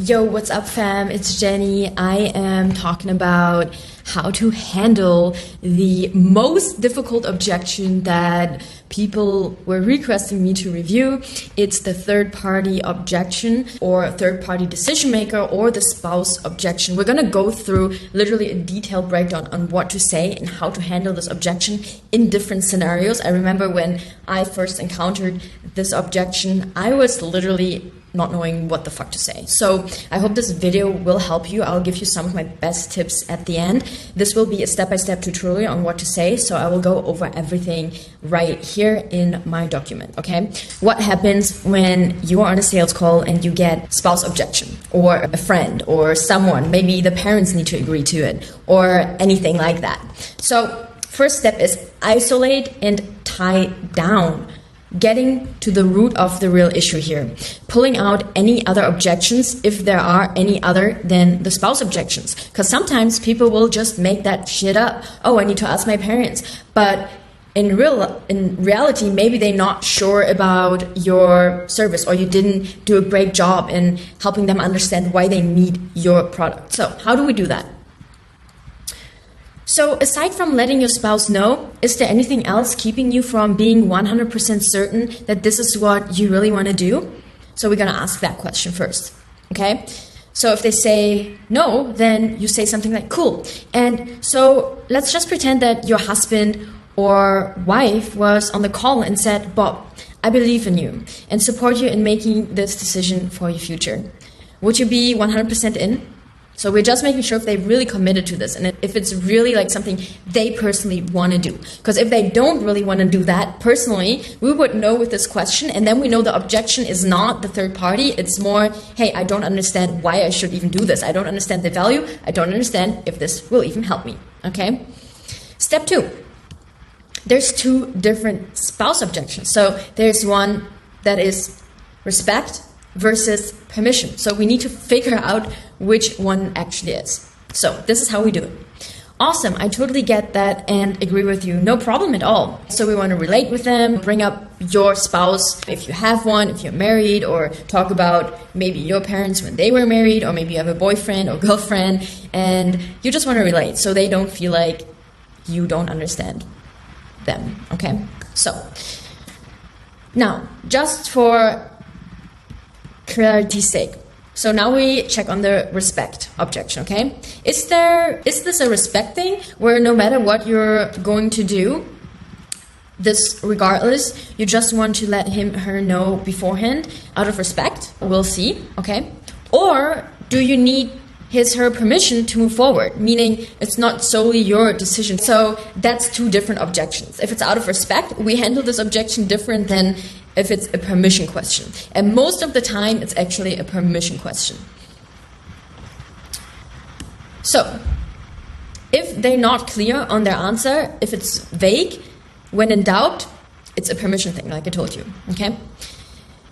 Yo, what's up fam? It's Jenny. I am talking about how to handle the most difficult objection that people were requesting me to review. It's the third party objection or third party decision maker or the spouse objection. We're going to go through literally a detailed breakdown on what to say and how to handle this objection in different scenarios. I remember when I first encountered this objection, I was literally not knowing what the fuck to say. So I hope this video will help you. I'll give you some of my best tips at the end. This will be a step-by-step tutorial on what to say. So I will go over everything right here in my document, okay? What happens when you are on a sales call and you get spouse objection or a friend or someone, maybe the parents need to agree to it or anything like that. So first step is isolate and tie down. Getting to the root of the real issue here. Pulling out any other objections if there are any other than the spouse objections. Because sometimes people will just make that shit up. Oh, I need to ask my parents. But in reality, maybe they're not sure about your service or you didn't do a great job in helping them understand why they need your product. So how do we do that? So aside from letting your spouse know, is there anything else keeping you from being 100% certain that this is what you really want to do? So we're going to ask that question first, okay? So if they say no, then you say something like, cool. And so let's just pretend that your husband or wife was on the call and said, Bob, I believe in you and support you in making this decision for your future. Would you be 100% in? So we're just making sure if they really committed to this and if it's really like something they personally want to do. Because if they don't really want to do that personally, we would know with this question, and then we know the objection is not the third party. It's more, hey, I don't understand why I should even do this. I don't understand the value. I don't understand if this will even help me. Okay? Step 2. There's 2 different spouse objections. So there's one that is respect versus permission. So we need to figure out which one actually is. So this is how we do it. Awesome, I totally get that and agree with you. No problem at all. So we want to relate with them, bring up your spouse if you have one, if you're married, or talk about maybe your parents when they were married, or maybe you have a boyfriend or girlfriend and you just want to relate so they don't feel like you don't understand them, okay? So now, just for clarity's sake. So now we check on the respect objection, okay? Is this a respect thing where no matter what you're going to do, this regardless, you just want to let him, her know beforehand out of respect? We'll see, okay? Or do you need his, her permission to move forward, meaning it's not solely your decision. So that's 2 different objections. If it's out of respect, we handle this objection different than if it's a permission question. And most of the time, it's actually a permission question. So if they're not clear on their answer, if it's vague, when in doubt, it's a permission thing, like I told you, okay?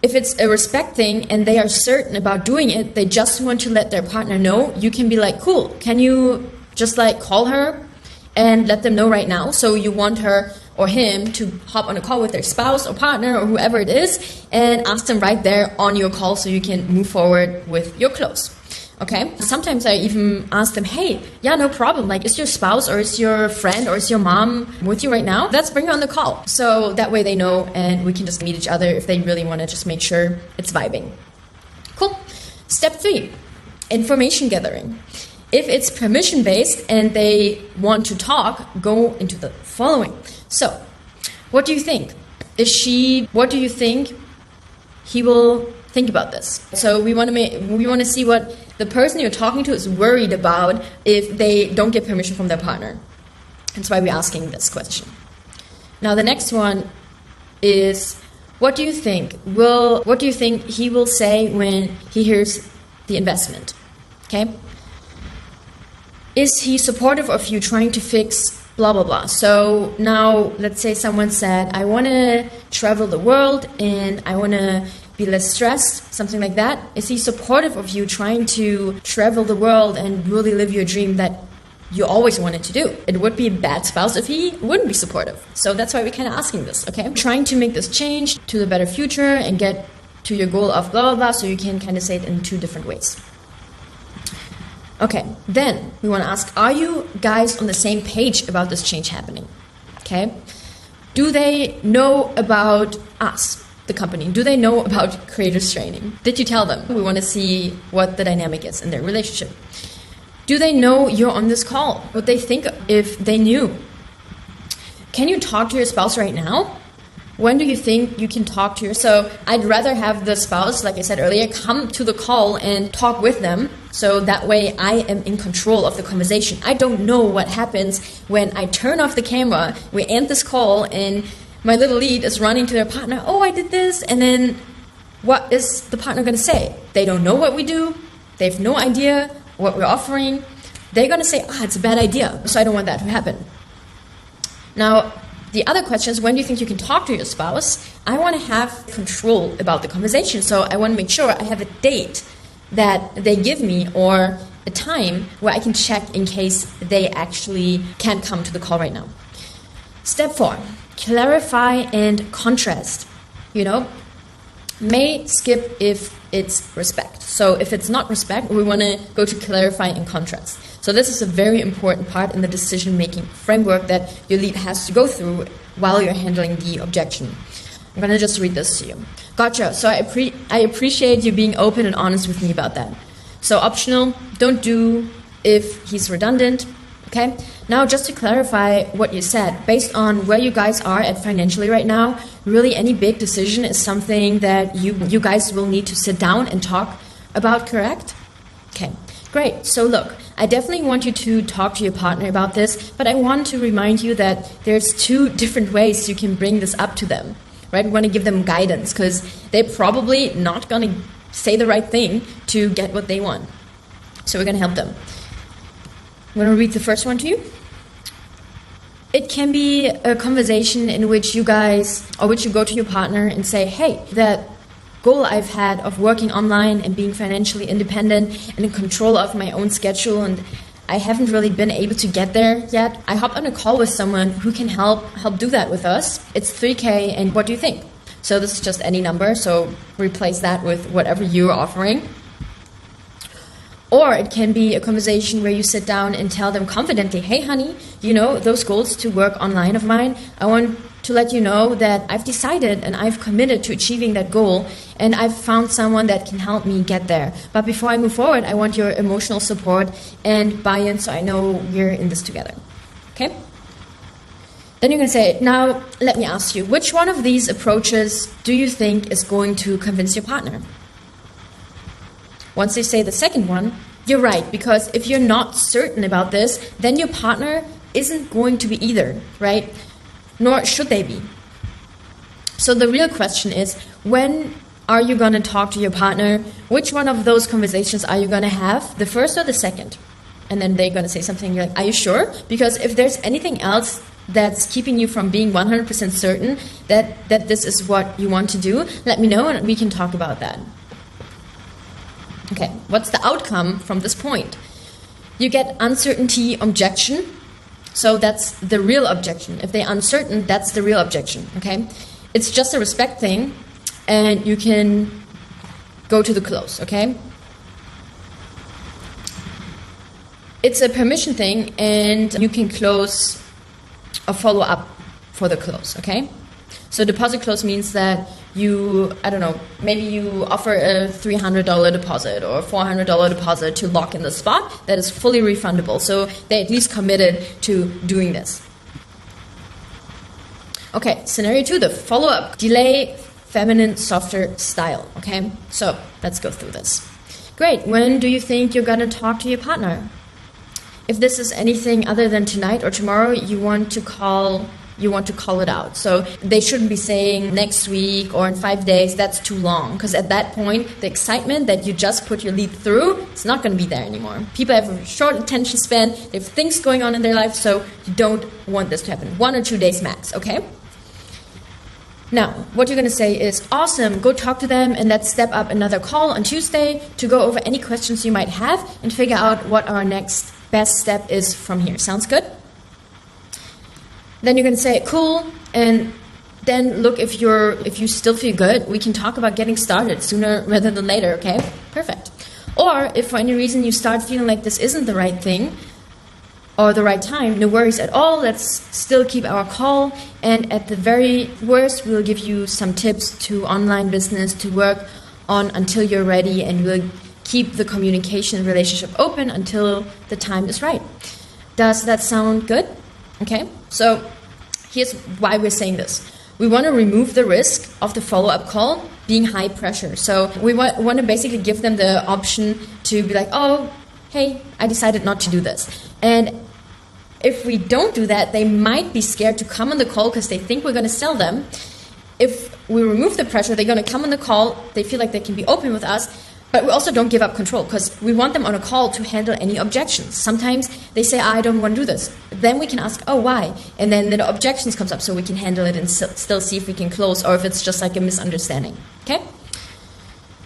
If it's a respect thing and they are certain about doing it, they just want to let their partner know, you can be like, cool, can you just like call her and let them know right now? So you want her or him to hop on a call with their spouse or partner or whoever it is and ask them right there on your call so you can move forward with your close. Okay? Sometimes I even ask them, hey, yeah, no problem. Like, is your spouse or is your friend or is your mom with you right now? Let's bring her on the call. So that way they know and we can just meet each other if they really want to just make sure it's vibing. Cool. Step 3, information gathering. If it's permission-based and they want to talk, go into the following. So, what do you think? What do you think he will think about this? So we want to see what the person you're talking to is worried about if they don't get permission from their partner. That's why we're asking this question. Now the next one is, what do you think he will say when he hears the investment? Okay? Is he supportive of you trying to fix blah, blah, blah? So now let's say someone said, I want to travel the world and I want to be less stressed, something like that. Is he supportive of you trying to travel the world and really live your dream that you always wanted to do? It would be a bad spouse if he wouldn't be supportive. So that's why we're kind of asking this, okay? Trying to make this change to the better future and get to your goal of blah, blah, blah, so you can kind of say it in 2 different ways. Okay, then we want to ask, are you guys on the same page about this change happening? Okay, do they know about us, the company? Do they know about creators training? Did you tell them? We want to see what the dynamic is in their relationship. Do they know you're on this call? What they think if they knew? Can you talk to your spouse right now? When do you think you can talk to your... So I'd rather have the spouse, like I said earlier, come to the call and talk with them. So that way I am in control of the conversation. I don't know what happens when I turn off the camera, we end this call, and my little lead is running to their partner. Oh, I did this. And then what is the partner going to say? They don't know what we do. They have no idea what we're offering. They're going to say, it's a bad idea. So I don't want that to happen. Now, the other question is, when do you think you can talk to your spouse? I want to have control about the conversation. So I want to make sure I have a date that they give me or a time where I can check in case they actually can't come to the call right now. Step 4, clarify and contrast. May skip if it's respect. So if it's not respect, we want to go to clarify and contrast. So this is a very important part in the decision-making framework that your lead has to go through while you're handling the objection. I'm going to just read this to you. Gotcha. So I appreciate you being open and honest with me about that. So optional, don't do if he's redundant. Okay. Now, just to clarify what you said, based on where you guys are at financially right now, really any big decision is something that you guys will need to sit down and talk about, correct? Okay, great. So look, I definitely want you to talk to your partner about this, but I want to remind you that there's 2 different ways you can bring this up to them, right? We want to give them guidance because they're probably not going to say the right thing to get what they want. So we're going to help them. I'm going to read the first one to you. It can be a conversation in which you guys, or which you go to your partner and say, hey, that goal I've had of working online and being financially independent and in control of my own schedule, and I haven't really been able to get there yet. I hopped on a call with someone who can help do that with us. It's $3,000, and what do you think? So this is just any number, so replace that with whatever you're offering. Or it can be a conversation where you sit down and tell them confidently, hey, honey, those goals to work online of mine, I want to let you know that I've decided and I've committed to achieving that goal, and I've found someone that can help me get there. But before I move forward, I want your emotional support and buy-in so I know we're in this together. Okay? Then you're going to say, now let me ask you, which one of these approaches do you think is going to convince your partner? Once they say the second one, you're right, because if you're not certain about this, then your partner isn't going to be either, right? Nor should they be. So the real question is, when are you going to talk to your partner? Which one of those conversations are you going to have, the first or the second? And then they're going to say something, you're like, are you sure? Because if there's anything else that's keeping you from being 100% certain that this is what you want to do, let me know and we can talk about that. Okay, what's the outcome from this point? You get uncertainty objection. So that's the real objection. If they're uncertain, that's the real objection, okay? It's just a respect thing, and you can go to the close, okay? It's a permission thing, and you can close a follow-up for the close, okay? So deposit close means that maybe you offer a $300 deposit or $400 deposit to lock in the spot that is fully refundable. So they at least committed to doing this. Okay, scenario 2, the follow-up. Delay, feminine, softer style. Okay, so let's go through this. Great, when do you think you're going to talk to your partner? If this is anything other than tonight or tomorrow, you want to call it out. So they shouldn't be saying next week or in 5 days. That's too long, because at that point, the excitement that you just put your lead through, it's not going to be there anymore. People have a short attention span. They have things going on in their life, so you don't want this to happen. 1 or 2 days max, okay? Now, what you're going to say is, awesome, go talk to them and let's step up another call on Tuesday to go over any questions you might have and figure out what our next best step is from here. Sounds good? Then you're going to say, cool, and then look, if you still feel good, we can talk about getting started sooner rather than later, okay? Perfect. Or if for any reason you start feeling like this isn't the right thing or the right time, no worries at all. Let's still keep our call. And at the very worst, we'll give you some tips to online business to work on until you're ready, and we'll keep the communication relationship open until the time is right. Does that sound good? Okay, so here's why we're saying this. We want to remove the risk of the follow-up call being high pressure. So we want to basically give them the option to be like, oh, hey, I decided not to do this. And if we don't do that, they might be scared to come on the call because they think we're going to sell them. If we remove the pressure, they're going to come on the call, they feel like they can be open with us, but we also don't give up control because we want them on a call to handle any objections. Sometimes they say, I don't want to do this. Then we can ask, oh, why? And then the objections comes up so we can handle it and still see if we can close or if it's just like a misunderstanding. Okay?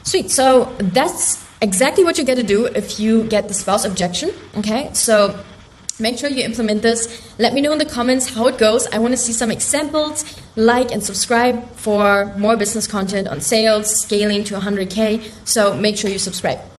Sweet. So that's exactly what you get to do if you get the spouse objection. Okay? So make sure you implement this. Let me know in the comments how it goes. I want to see some examples. Like and subscribe for more business content on sales, scaling to 100K. So make sure you subscribe.